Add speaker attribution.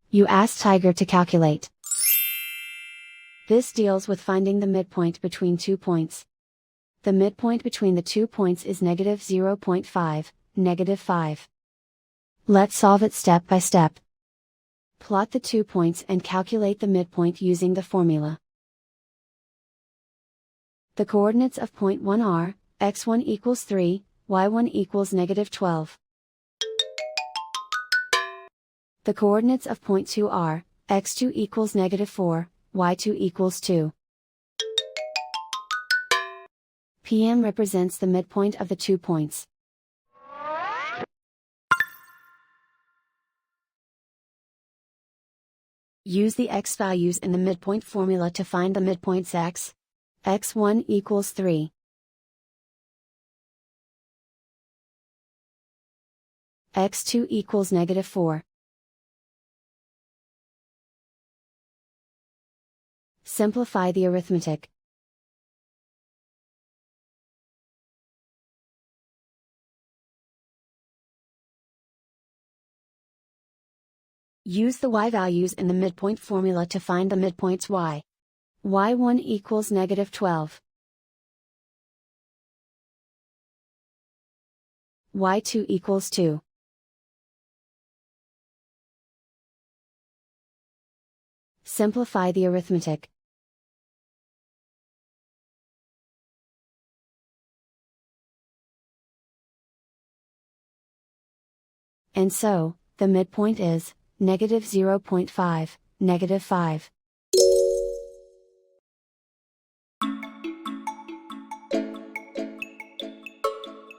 Speaker 1: You ask Tiger to calculate. This deals with finding the midpoint between 2 points. The midpoint between the 2 points is negative 0.5, negative 5. Let's solve it step by step. Plot the 2 points and calculate the midpoint using the formula. The coordinates of point 1 are, x1 equals 3, y1 equals negative 12. The coordinates of point 2 are, x2 equals negative 4, y2 equals 2. PM represents the midpoint of the 2 points. Use the x values in the midpoint formula to find the midpoints x. x1 equals 3. x2 equals negative 4. Simplify the arithmetic. Use the y values in the midpoint formula to find the midpoints y. y1 equals negative 12. y2 equals 2. Simplify the arithmetic. And so, the midpoint is, negative 0.5, negative 5.